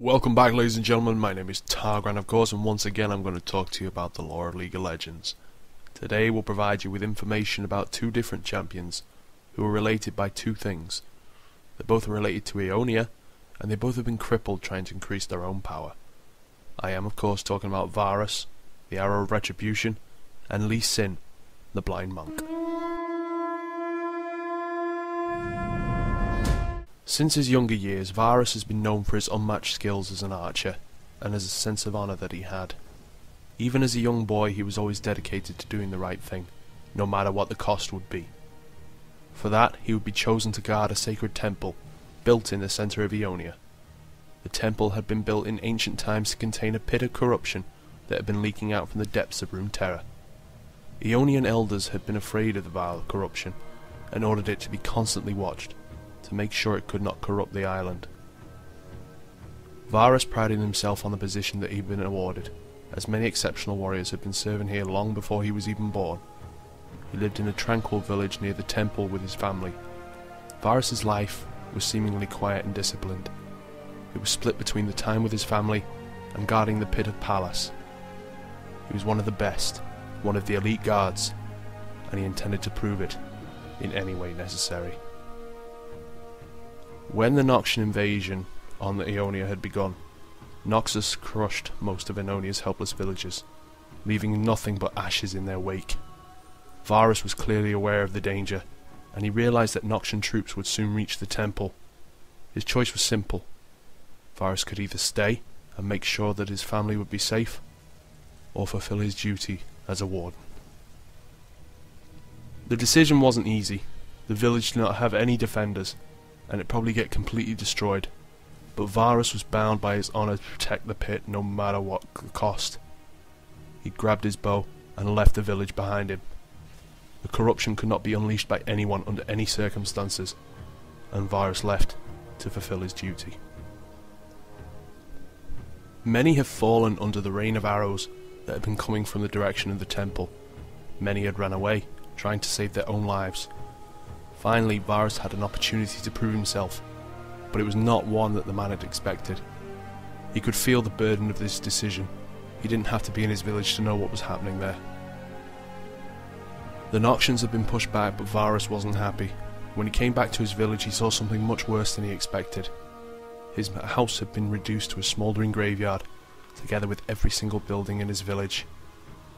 Welcome back, ladies and gentlemen. My name is Targran, of course, and once again I'm going to talk to you about the lore of League of Legends. Today we'll provide you with information about two different champions who are related by two things. They both are related to Ionia, and they both have been crippled trying to increase their own power. I am, of course, talking about Varus, the Arrow of Retribution, and Lee Sin, the Blind Monk. Since his younger years, Varus has been known for his unmatched skills as an archer, and as a sense of honour that he had. Even as a young boy, he was always dedicated to doing the right thing, no matter what the cost would be. For that, he would be chosen to guard a sacred temple, built in the centre of Ionia. The temple had been built in ancient times to contain a pit of corruption that had been leaking out from the depths of Runeterra. Ionian elders had been afraid of the vile corruption, and ordered it to be constantly watched, to make sure it could not corrupt the island. Varus prided himself on the position that he had been awarded, as many exceptional warriors had been serving here long before he was even born. He lived in a tranquil village near the temple with his family. Varus's life was seemingly quiet and disciplined. It was split between the time with his family and guarding the pit of Pallas. He was one of the best, one of the elite guards, and he intended to prove it in any way necessary. When the Noxian invasion on the Ionia had begun, Noxus crushed most of Ionia's helpless villagers, leaving nothing but ashes in their wake. Varus was clearly aware of the danger, and he realized that Noxian troops would soon reach the temple. His choice was simple. Varus could either stay and make sure that his family would be safe, or fulfill his duty as a warden. The decision wasn't easy. The village did not have any defenders, and it'd probably get completely destroyed, but Varus was bound by his honour to protect the pit no matter what the cost. He grabbed his bow and left the village behind him. The corruption could not be unleashed by anyone under any circumstances, and Varus left to fulfill his duty. Many have fallen under the rain of arrows that had been coming from the direction of the temple. Many had ran away, trying to save their own lives. Finally, Varus had an opportunity to prove himself, but it was not one that the man had expected. He could feel the burden of this decision. He didn't have to be in his village to know what was happening there. The Noxians had been pushed back, but Varus wasn't happy. When he came back to his village, he saw something much worse than he expected. His house had been reduced to a smouldering graveyard, together with every single building in his village.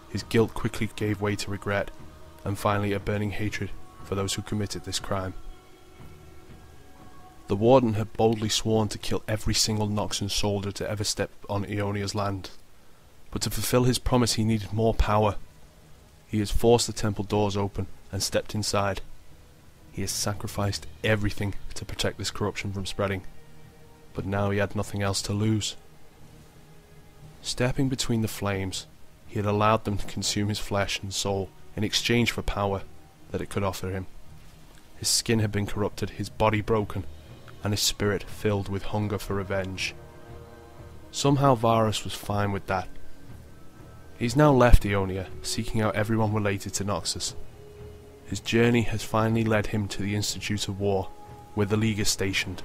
His guilt quickly gave way to regret, and finally a burning hatred for those who committed this crime. The warden had boldly sworn to kill every single Noxian soldier to ever step on Ionia's land, but to fulfill his promise he needed more power. He has forced the temple doors open and stepped inside. He has sacrificed everything to protect this corruption from spreading, but now he had nothing else to lose. Stepping between the flames, he had allowed them to consume his flesh and soul in exchange for power that it could offer him. His skin had been corrupted, his body broken, and his spirit filled with hunger for revenge. Somehow Varus was fine with that. He's now left Ionia, seeking out everyone related to Noxus. His journey has finally led him to the Institute of War, where the League is stationed.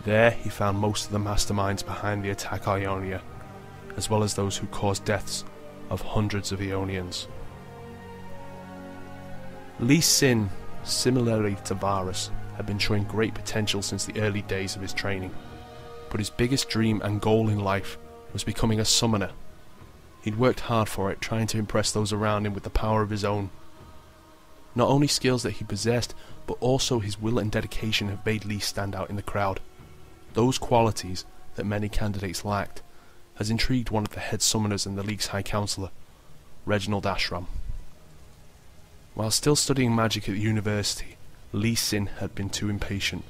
There he found most of the masterminds behind the attack on Ionia, as well as those who caused deaths of hundreds of Ionians. Lee Sin, similarly to Varus, had been showing great potential since the early days of his training, but his biggest dream and goal in life was becoming a summoner. He'd worked hard for it, trying to impress those around him with the power of his own. Not only skills that he possessed, but also his will and dedication have made Lee stand out in the crowd. Those qualities that many candidates lacked has intrigued one of the head summoners and the League's High Counselor, Reginald Ashram. While still studying magic at the university, Lee Sin had been too impatient.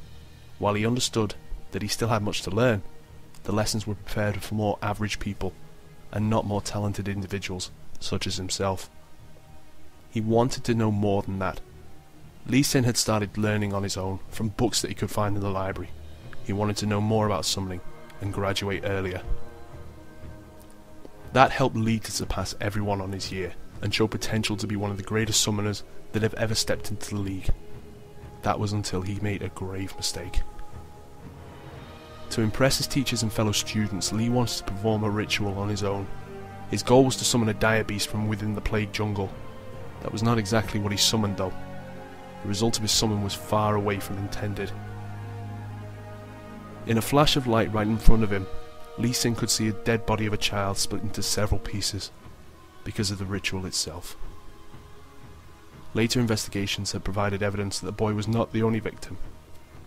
While he understood that he still had much to learn, the lessons were prepared for more average people, and not more talented individuals, such as himself. He wanted to know more than that. Lee Sin had started learning on his own, from books that he could find in the library. He wanted to know more about summoning, and graduate earlier. That helped Lee to surpass everyone on his year, and show potential to be one of the greatest summoners that have ever stepped into the League. That was until he made a grave mistake. To impress his teachers and fellow students, Lee wanted to perform a ritual on his own. His goal was to summon a dire beast from within the plague jungle. That was not exactly what he summoned though. The result of his summon was far away from intended. In a flash of light right in front of him, Lee Sin could see a dead body of a child split into several pieces, because of the ritual itself. Later investigations had provided evidence that the boy was not the only victim,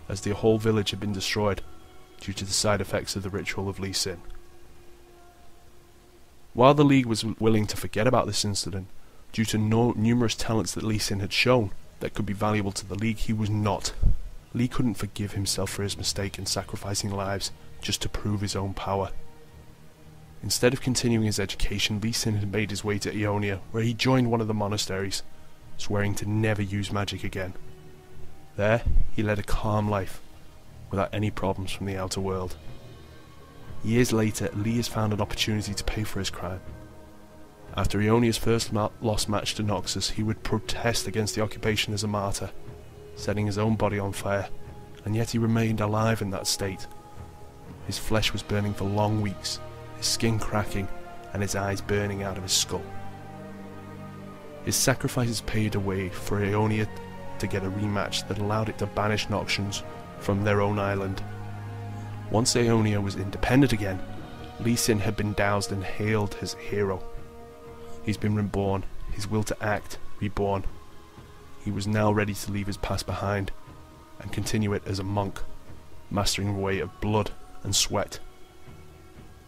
as the whole village had been destroyed due to the side effects of the ritual of Lee Sin. While the League was willing to forget about this incident, due to numerous talents that Lee Sin had shown that could be valuable to the League, he was not. Lee couldn't forgive himself for his mistake in sacrificing lives just to prove his own power. Instead of continuing his education, Lee Sin had made his way to Ionia, where he joined one of the monasteries, swearing to never use magic again. There, he led a calm life, without any problems from the outer world. Years later, Lee has found an opportunity to pay for his crime. After Ionia's first lost match to Noxus, he would protest against the occupation as a martyr, setting his own body on fire, and yet he remained alive in that state. His flesh was burning for long weeks, his skin cracking, and his eyes burning out of his skull. His sacrifices paved a way for Ionia to get a rematch that allowed it to banish Noxians from their own island. Once Ionia was independent again, Lee Sin had been doused and hailed as a hero. He's been reborn, his will to act reborn. He was now ready to leave his past behind and continue it as a monk, mastering a way of blood and sweat.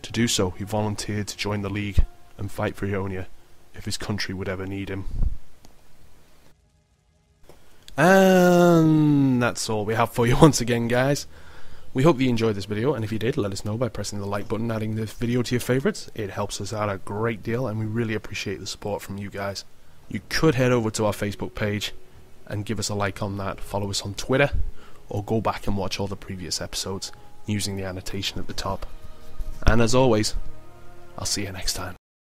To do so, he volunteered to join the League and fight for Ionia if his country would ever need him. And that's all we have for you once again, guys. We hope you enjoyed this video, and if you did, let us know by pressing the like button, adding this video to your favourites. It helps us out a great deal, and we really appreciate the support from you guys. You could head over to our Facebook page and give us a like on that, follow us on Twitter, or go back and watch all the previous episodes using the annotation at the top. And as always, I'll see you next time.